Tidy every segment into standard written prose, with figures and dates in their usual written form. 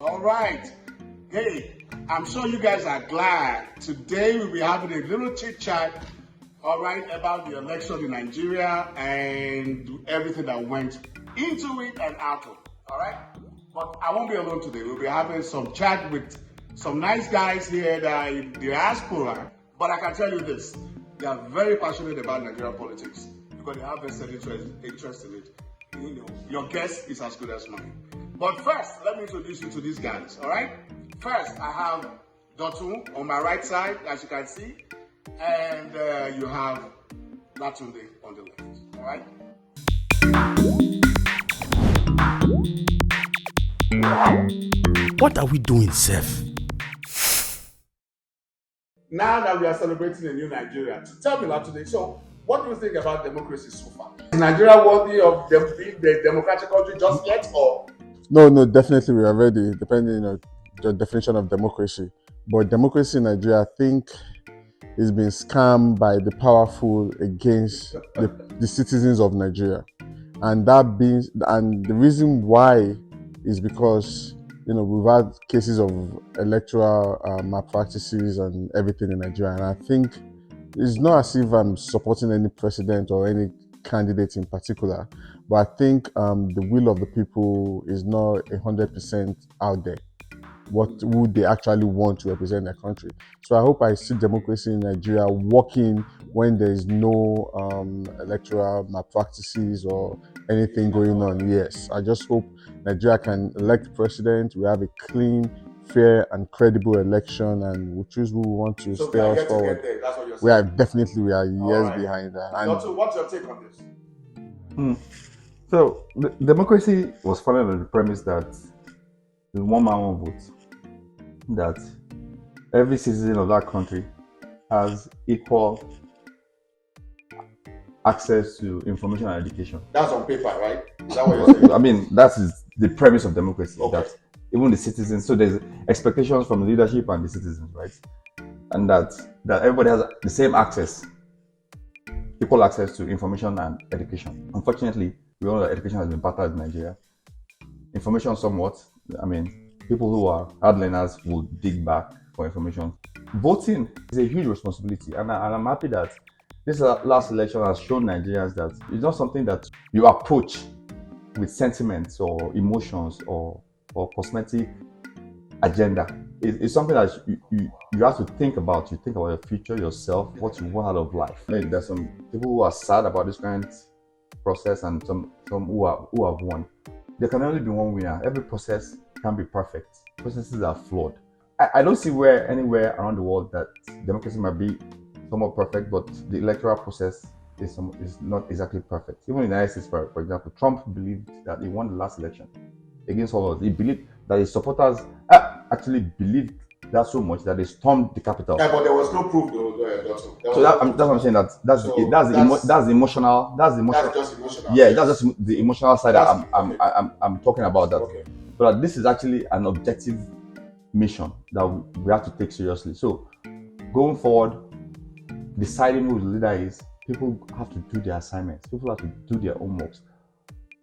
All right. Hey, I'm sure you guys are glad. Today we'll be having a little chit chat, all right, about the election in Nigeria and everything that went into it and out of it, all right? But I won't be alone today. We'll be having some chat with some nice guys here that are in diaspora. But I can tell you this, they are very passionate about Nigerian politics because they have vested interest in it. You know, your guess is as good as mine. But first, let me introduce you to these guys, all right? First, I have Dotun on my right side, as you can see, and you have Latunde on the left, all right? What are we doing, Seth? Now that we are celebrating a new Nigeria, tell me Latunde, so what do you think about democracy so far? Is Nigeria worthy of being the democratic country just yet, or? No, definitely we are ready, depending on the definition of democracy. But democracy in Nigeria, I think, is being scammed by the powerful against the citizens of Nigeria. And the reason why is because, we've had cases of electoral malpractices and everything in Nigeria. And I think it's not as if I'm supporting any president or any candidate in particular, but I think the will of the people is not 100% out there. What would they actually want to represent their country? So I hope I see democracy in Nigeria working when there is no electoral malpractices or anything going on. Yes, I just hope Nigeria can elect president. We have a clean, fair, and credible election, and we choose who we want to So stay us to forward. get there. That's what you're We saying. are years right. behind that. Dotun, what's your take on this? So, the democracy was founded on the premise that the one man, one vote. That every citizen of that country has equal access to information and education. That's on paper, right? Is that what you're saying? I mean, that is the premise of democracy. Okay. That even the citizens, so there's expectations from the leadership and the citizens, right? And that everybody has the same access, equal access to information and education. Unfortunately, we all know that education has been battered in Nigeria. Information somewhat, I mean, people who are hard learners will dig back for information. Voting is a huge responsibility, and I'm happy that this last election has shown Nigerians that it's not something that you approach with sentiments or emotions or cosmetic agenda. It's something that you have to think about. You think about your future, yourself, what you want out of life. I mean, there's some people who are sad about this kind of process, and some who have won. There can only be one winner. Every process can be perfect. Processes are flawed. I don't see anywhere around the world that democracy might be somewhat perfect, but the electoral process is not exactly perfect. Even in the United States, for example, Trump believed that he won the last election against all of us. He believed that his supporters actually believed that so much that they stormed the Capitol. Yeah, but there was no proof, though. So that's what I'm saying. That's the emotional. That's just emotional. Yeah, that's just the emotional side. I'm talking about that. Okay. But this is actually an objective mission that we have to take seriously. So going forward, deciding who the leader is, people have to do their assignments. People have to do their homeworks.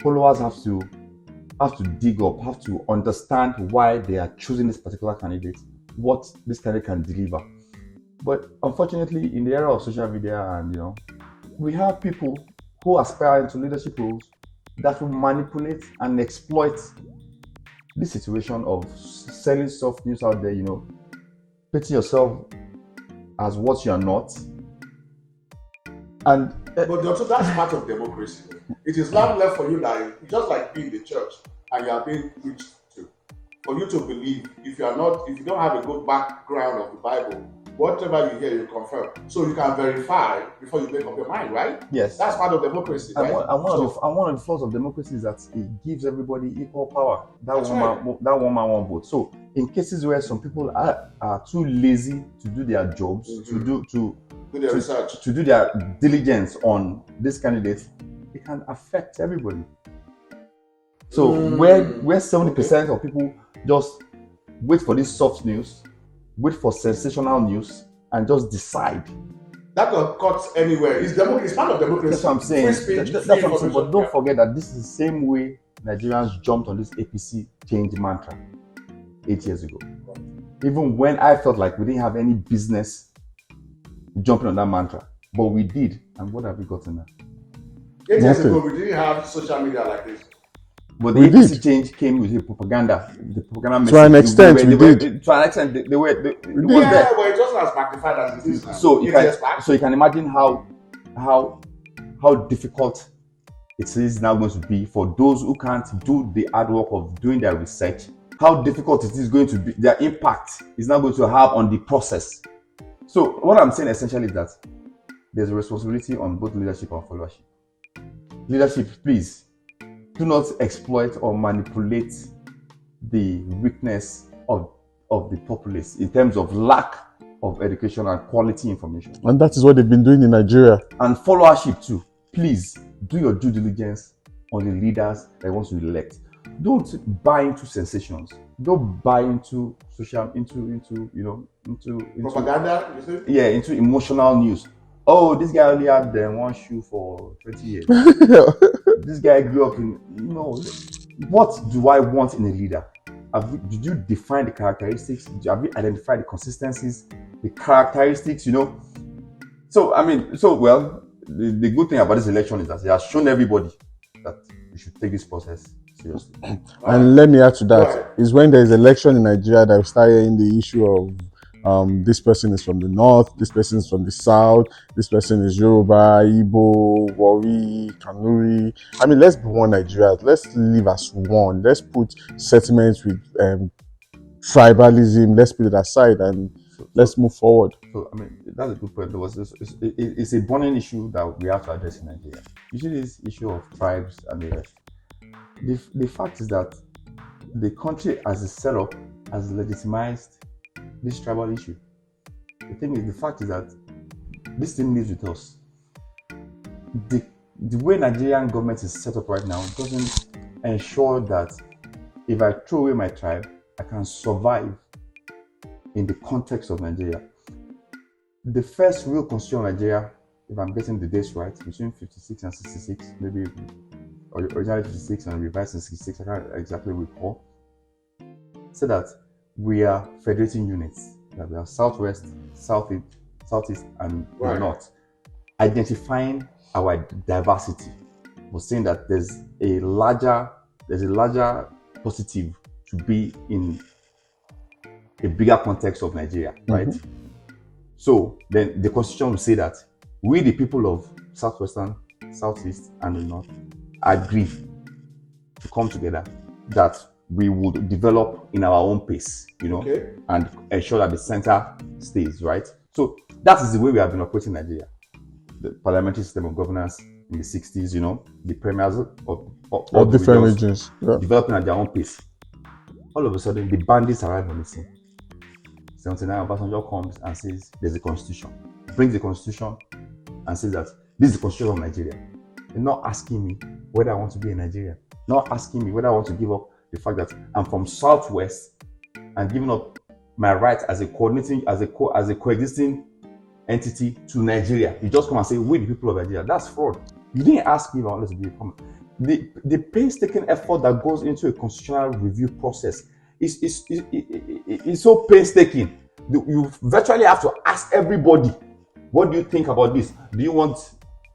Followers have to dig up, have to understand why they are choosing this particular candidate, what this candidate can deliver. But unfortunately, in the era of social media, and we have people who aspire into leadership roles that will manipulate and exploit this situation of selling soft news out there, pitching yourself as what you are not. And but Dr. that's part of democracy. It is not left for you, like just like being the church and you are being preached to, for you to believe. If you don't have a good background of the Bible, whatever you hear, you confirm. So you can verify before you make up your mind, right? Yes. That's part of democracy, right? And one of the flaws of democracy is that it gives everybody equal power. That one man, one vote. So in cases where some people are too lazy to do their jobs, to do their research, to do their diligence on this candidate, it can affect everybody. So where 70% of people just wait for this soft news, wait for sensational news, and just decide. That got cut anywhere. It's part of democracy. That's what I'm saying. Free speech, That's what I'm saying. But don't forget that this is the same way Nigerians jumped on this APC change mantra. 8 years ago. Even when I felt like we didn't have any business jumping on that mantra, but we did. And what have we gotten now? 8 years ago, we didn't have social media like this. But the APC change came with the propaganda message. To an extent, we did. To an extent, they were there. But it wasn't as magnified as it is now. So you can imagine how difficult it is now going to be for those who can't do the hard work of doing their research. How difficult it is going to be. Their impact is now going to have on the process. So what I'm saying essentially is that there's a responsibility on both leadership and followership. Leadership, please, do not exploit or manipulate the weakness of the populace in terms of lack of education and quality information. And that is what they've been doing in Nigeria. And followership too. Please do your due diligence on the leaders that you want to elect. Don't buy into sensations. Don't buy into propaganda. You see? Yeah, into emotional news. Oh, this guy only had one shoe for 20 years. This guy grew up in, what do I want in a leader? Did you define the characteristics? Have you identified the consistencies, the characteristics, So, the good thing about this election is that it has shown everybody that we should take this process seriously. And let me add to that, is when there is election in Nigeria that we start hearing the issue of this person is from the north, this person is from the south, this person is Yoruba, Igbo, Wari, Kanuri. I mean, let's be one Nigeria. Let's live as one. Let's put sentiments with tribalism. Let's put it aside and let's move forward. So, that's a good point. It's a burning issue that we have to address in Nigeria. You see this issue of tribes and the rest. The fact is that the country as a setup has legitimized this tribal issue. The fact is that this thing lives with us. The way Nigerian government is set up right now doesn't ensure that if I throw away my tribe, I can survive in the context of Nigeria. The first real constitution of Nigeria, if I'm getting the dates right, between 56 and 66, maybe originally 56 and revised in 66, I can't exactly recall, said that we are federating units, that we are southwest, southeast, and north, identifying our diversity, but saying that there's a larger positive to be in a bigger context of Nigeria, right? So then the constitution will say that we, the people of southwestern, southeast, and the north, agree to come together, that we would develop in our own pace, and ensure that the center stays, right? So that is the way we have been operating in Nigeria. The parliamentary system of governance in the 60s, the premiers of different regions developing at their own pace. All of a sudden, the bandits arrive on the scene. 79 Obasanjo comes and says, there's a constitution. Brings the constitution and says that this is the constitution of Nigeria. They're not asking me whether I want to be in Nigeria. Not asking me whether I want to give up the fact that I'm from Southwest and giving up my rights as a coexisting entity to Nigeria. You just come and say, we the people of Nigeria. That's fraud. You didn't ask me if I wanted to be a comment. The painstaking effort that goes into a constitutional review process is so painstaking. You virtually have to ask everybody, what do you think about this? Do you want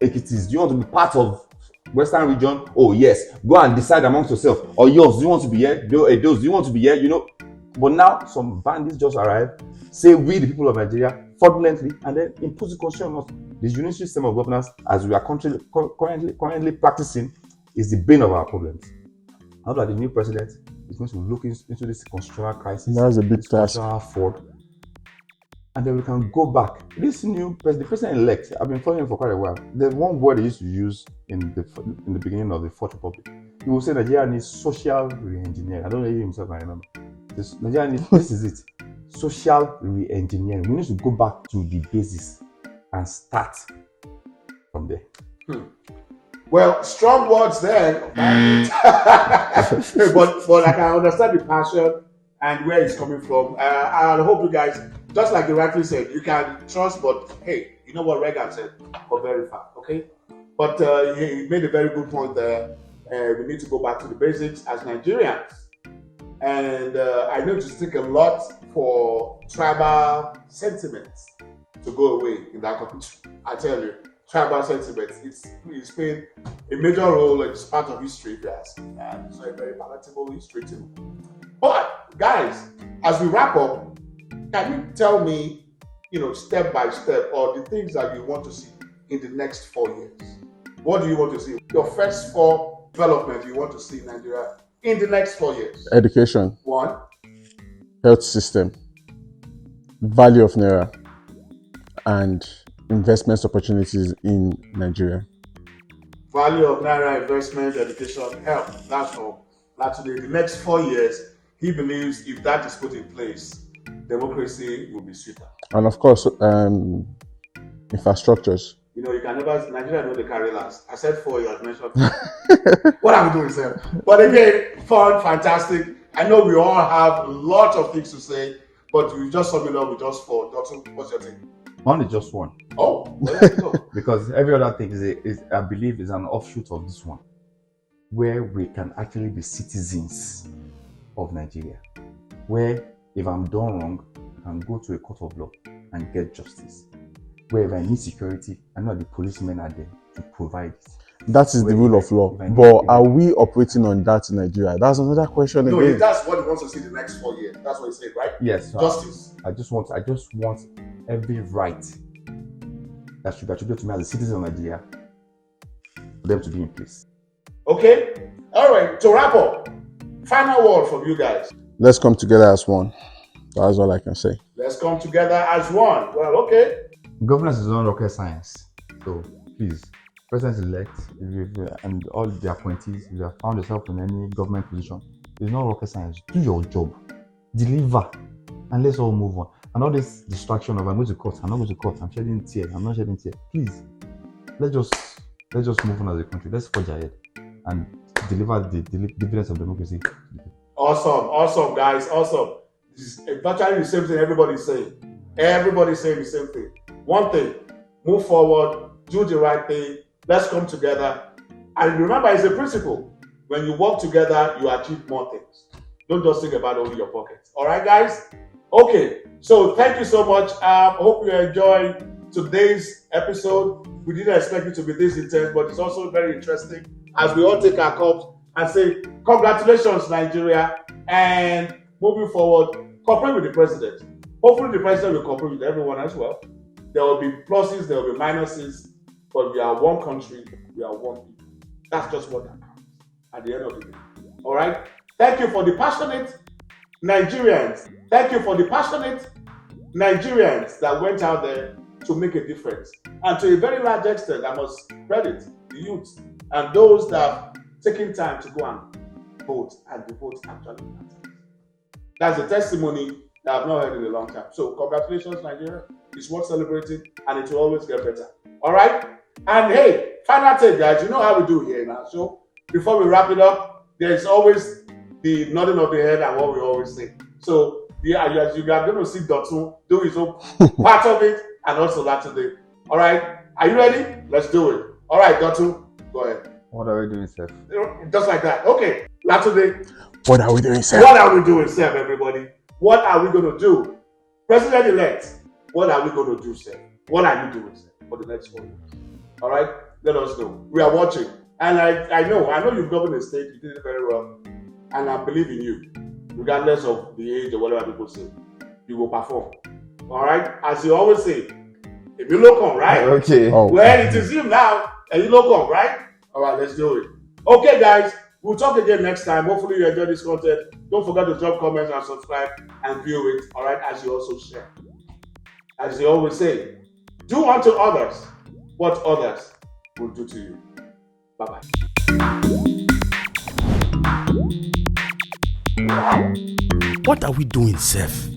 Ekitis? Do you want to be part of Western region? Oh yes, go and decide amongst yourself. Or yours, do you want to be here? Those, do you want to be here? But now some bandits just arrive, say we the people of Nigeria fraudulently, and then impose the constitution on us. The unitary system of governance, as we are currently practicing, is the bane of our problems. How that the new president is going to look into this constitutional crisis, that's a big task, fraud, and then we can go back. This new president, the president-elect, I've been following him for quite a while. There's one word he used to use in the beginning of the Fourth Republic. He will say Nigeria needs social re-engineering. I don't know if himself I remember. Nigeria needs, this is it, social re-engineering. We need to go back to the basis and start from there. Well, strong words there. but I can understand the passion and where it's coming from. I hope you guys, just like you rightly said, you can trust, but hey, you know what Reagan said, or verify, okay? But he made a very good point there. We need to go back to the basics as Nigerians. And I know it will take a lot for tribal sentiments to go away in that country. I tell you, tribal sentiments, it's played a major role. It's part of history, if you ask me, and it's a very palatable history too. But guys, as we wrap up, can you tell me, step by step, or the things that you want to see in the next 4 years? What do you want to see? Your first 4 developments you want to see in Nigeria in the next 4 years? Education. 1. Health system. Value of Naira. And investment opportunities in Nigeria. Value of Naira, investment, education, health. That's all. That's in the next 4 years, he believes if that is put in place, democracy will be sweeter. And of course, infrastructures. You can never, Nigeria know the carry last. I said 4 years, mentioned. What are we doing, sir? But again, fun, fantastic. I know we all have lots of things to say, but we just sum it up with just 4. Dr. What's your thing? One is just one. Oh, well, there you go. Because every other thing is, I believe, is an offshoot of this one, where we can actually be citizens of Nigeria. Where if I'm done wrong, I can go to a court of law and get justice. Where if I need security, I know the policemen are there to provide it. That is the rule of law. But are we operating on that in Nigeria? That's another question again. No, that's what he wants to see the next 4 years. That's what he said, right? Yes. Justice. I just want every right that should be attributed to me as a citizen of Nigeria for them to be in place. Okay. All right. To wrap up, final word from you guys. Let's come together as one. That's all I can say. Let's come together as one. Well, okay. Governance is not rocket science. So please, President-elect and all the appointees, if you have found yourself in any government position, it's not rocket science. Do your job. Deliver. And let's all move on. And all this distraction of I'm going to court, I'm not going to court, I'm shedding tears, I'm not shedding tears. Please, let's just move on as a country. Let's forge ahead and deliver the dividends of democracy. Awesome, guys, awesome. This is virtually the same thing everybody's saying. Everybody's saying the same thing. One thing, move forward, do the right thing, let's come together. And remember, it's a principle. When you work together, you achieve more things. Don't just think about only your pockets. All right, guys? Okay, so thank you so much. Hope you enjoyed today's episode. We didn't expect it to be this intense, but it's also very interesting as we all take our cups and say, congratulations, Nigeria. And moving forward, cooperate with the president. Hopefully the president will cooperate with everyone as well. There will be pluses, there will be minuses, but we are one country, we are one people. That's just what that counts at the end of the day. All right? Thank you for the passionate Nigerians. Thank you for the passionate Nigerians that went out there to make a difference. And to a very large extent, I must credit the youth and those that have taken time to go and vote, and the vote actually matters. That's a testimony that I've not heard in a long time. So congratulations, Nigeria. It's worth celebrating, and it will always get better. All right? And hey, final take, guys. You know how we do here in our show. Before we wrap it up, there's always the nodding of the head and what we always say. So as you are going to see Dotun do his own part of it, and also Latunde. All right? Are you ready? Let's do it. All right, Dotun, go ahead. What are we doing, Seth? Just like that. Okay, Latunde. What are we doing, sir? What are we doing, Seth, everybody? What are we going to do? President-elect, what are we going to do, Seth? What are you doing, Seth, for the next 4 years? All right? Let us know. We are watching. And I know you've governed the state. You did it very well. And I believe in you. Regardless of the age or whatever people say. You will perform. All right? As you always say, if you look on, right? Okay. Oh. Well, it is you now. And you look on, right? All right, let's do it. Okay, guys. We'll talk again next time. Hopefully you enjoy this content. Don't forget to drop comments and subscribe and view it. All right? As you also share. As you always say, do unto others what others will do to you. Bye-bye. What are we doing, Seth?